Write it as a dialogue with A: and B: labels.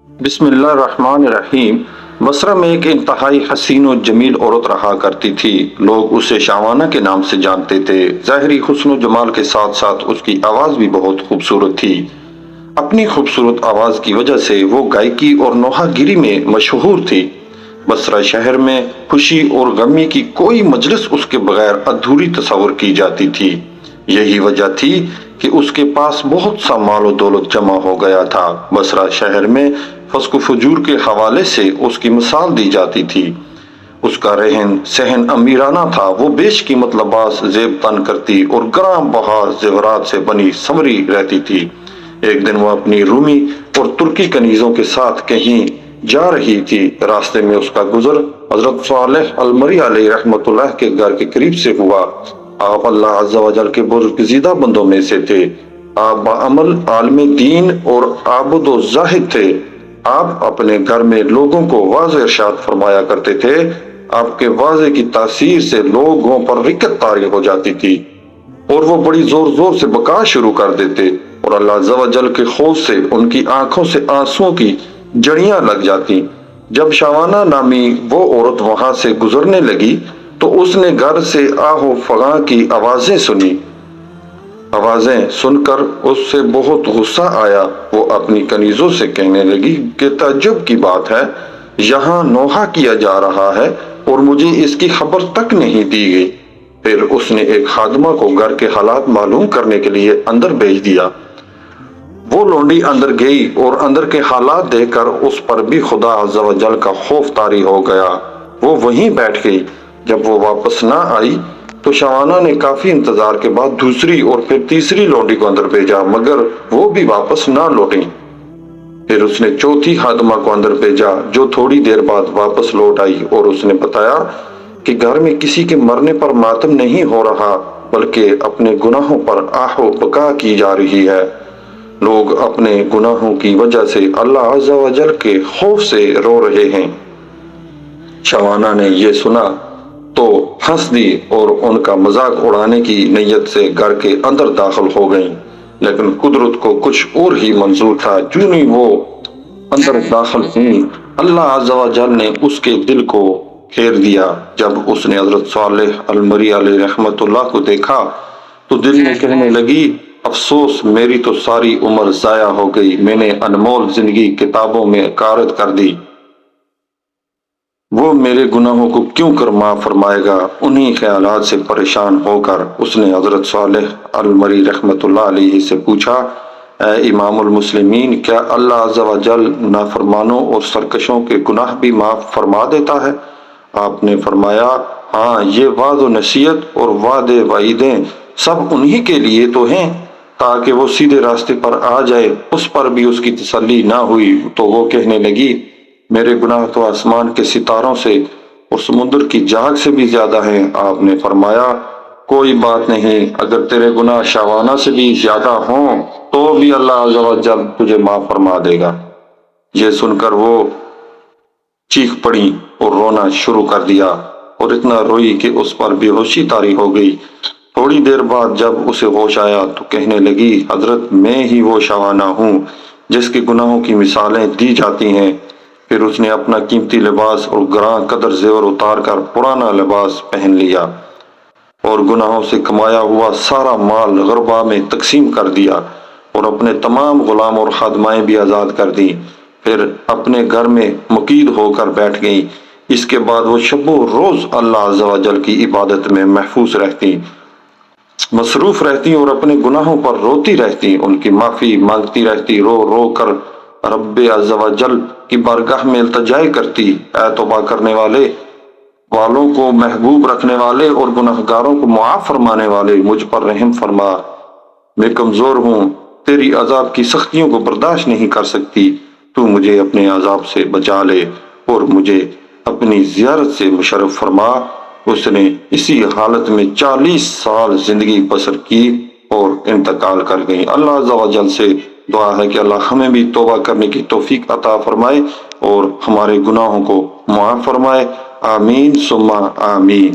A: بسم اللہ الرحمن الرحیم۔ بصرہ میں ایک انتہائی حسین و جمیل عورت رہا کرتی تھی۔ لوگ اسے شعوانہ کے نام سے جانتے تھے۔ ظاہری حسن و جمال کے ساتھ ساتھ اس کی آواز بھی بہت خوبصورت تھی۔ اپنی خوبصورت آواز کی وجہ سے وہ گائیکی اور نوحہ گیری میں مشہور تھی۔ بصرہ شہر میں خوشی اور غمی کی کوئی مجلس اس کے بغیر ادھوری تصور کی جاتی تھی۔ یہی وجہ تھی کہ اس کے پاس بہت سا مال و دولت جمع ہو گیا تھا۔ بصرہ شہر میں فسق و فجور کے حوالے سے اس کی مثال دی جاتی تھی۔ اس کا رہن سہن امیرانہ تھا۔ وہ بیش قیمت لباس زیب تن کرتی اور گراں بہا زیورات سے بنی سنوری رہتی تھی۔ ایک دن وہ اپنی رومی اور ترکی کنیزوں کے ساتھ کہیں جا رہی تھی۔ راستے میں اس کا گزر حضرت صالح المری علیہ رحمۃ اللہ کے گھر کے قریب سے ہوا۔ آپ اللہ عز و جل کے برگزیدہ بندوں میں سے تھے۔ آپ بعمل عالم دین اور عابد و زاہد تھے۔ آپ اپنے گھر میں لوگوں کو واضح ارشاد فرمایا کرتے تھے۔ آپ کے واضح کی تاثیر سے لوگوں پر رکت طاری ہو جاتی تھی اور وہ بڑی زور زور سے بکا شروع کر دیتے، اور اللہ عز و جل کے خوف سے ان کی آنکھوں سے آنسوؤں کی جڑیاں لگ جاتی۔ جب شعوانہ نامی وہ عورت وہاں سے گزرنے لگی تو اس نے گھر سے آہ و فغاں کی آوازیں سنی۔ آوازیں سن کر اس سے بہت غصہ آیا۔ وہ اپنی کنیزوں سے کہنے لگی کہ تعجب کی بات ہے، یہاں نوحہ کیا جا رہا ہے اور مجھے اس کی خبر تک نہیں دی گئی۔ پھر اس نے ایک خادمہ کو گھر کے حالات معلوم کرنے کے لیے اندر بھیج دیا۔ وہ لونڈی اندر گئی اور اندر کے حالات دیکھ کر اس پر بھی خدا عز و جل کا خوف طاری ہو گیا۔ وہ وہیں بیٹھ گئی۔ جب وہ واپس نہ آئی تو شعوانہ نے کافی انتظار کے بعد دوسری اور پھر تیسری لونڈی کو اندر بھیجا، مگر وہ بھی واپس نہ لوٹیں۔ پھر اس نے چوتھی خادمہ کو اندر بھیجا، جو تھوڑی دیر بعد واپس لوٹ آئی اور اس نے بتایا کہ گھر میں کسی کے مرنے پر ماتم نہیں ہو رہا، بلکہ اپنے گناہوں پر آہ و بکا کی جا رہی ہے۔ لوگ اپنے گناہوں کی وجہ سے اللہ عز و جل کے خوف سے رو رہے ہیں۔ شعوانہ نے یہ سنا تو ہنس دی اور ان کا مذاق اڑانے کی نیت سے گھر کے اندر داخل ہو گئیں، لیکن قدرت کو کچھ اور ہی منظور تھا۔ جو ہی وہ اندر داخل ہوئی، اللہ عز و جل نے اس کے دل کو پھیر دیا۔ جب اس نے حضرت صالح المری علیہ رحمۃ اللہ کو دیکھا تو دل میں کہنے لگی، افسوس، میری تو ساری عمر ضائع ہو گئی، میں نے انمول زندگی کتابوں میں غارت کر دی۔ وہ میرے گناہوں کو کیوں کر معاف فرمائے گا؟ انہی خیالات سے پریشان ہو کر اس نے حضرت صالح المری رحمۃ اللہ علیہ سے پوچھا، اے امام المسلمین، کیا اللہ عز و جل نافرمانوں اور سرکشوں کے گناہ بھی معاف فرما دیتا ہے؟ آپ نے فرمایا، ہاں، یہ وعد و نصیحت اور وعدے وعیدیں سب انہی کے لیے تو ہیں تاکہ وہ سیدھے راستے پر آ جائے۔ اس پر بھی اس کی تسلی نہ ہوئی تو وہ کہنے لگی، میرے گناہ تو آسمان کے ستاروں سے اور سمندر کی جھاگ سے بھی زیادہ ہیں۔ آپ نے فرمایا، کوئی بات نہیں، اگر تیرے گناہ شعوانہ سے بھی زیادہ ہوں تو بھی اللہ عز و جل تجھے معاف فرما دے گا۔ یہ سن کر وہ چیخ پڑی اور رونا شروع کر دیا اور اتنا روئی کہ اس پر بے ہوشی طاری ہو گئی۔ تھوڑی دیر بعد جب اسے ہوش آیا تو کہنے لگی، حضرت، میں ہی وہ شعوانہ ہوں جس کے گناہوں کی مثالیں دی جاتی ہیں۔ پھر اس نے اپنا قیمتی لباس اور گراں قدر زیور اتار کر پرانا لباس پہن لیا اور گناہوں سے کمایا ہوا سارا مال غربا میں تقسیم کر دیا اور اپنے تمام غلام اور خادمائیں بھی آزاد کر دی۔ پھر اپنے گھر میں مقید ہو کر بیٹھ گئی۔ اس کے بعد وہ شب و روز اللہ عز و جل کی عبادت میں محفوظ رہتی، مصروف رہتی اور اپنے گناہوں پر روتی رہتی، ان کی معافی مانگتی رہتی، رو رو کر رب عز و جل کی بارگاہ میں التجائے کرتی، اے توبہ کرنے والوں کو محبوب رکھنے والے اور گناہگاروں کو معاف فرمانے والے، مجھ پر رحم فرما، میں کمزور ہوں، تیری عذاب کی سختیوں کو برداشت نہیں کر سکتی، تو مجھے اپنے عذاب سے بچا لے اور مجھے اپنی زیارت سے مشرف فرما۔ اس نے اسی حالت میں 40 سال زندگی بسر کی اور انتقال کر گئی۔ اللہ عز و جل سے دعا ہے کہ اللہ ہمیں بھی توبہ کرنے کی توفیق عطا فرمائے اور ہمارے گناہوں کو معاف فرمائے۔ آمین ثم آمین۔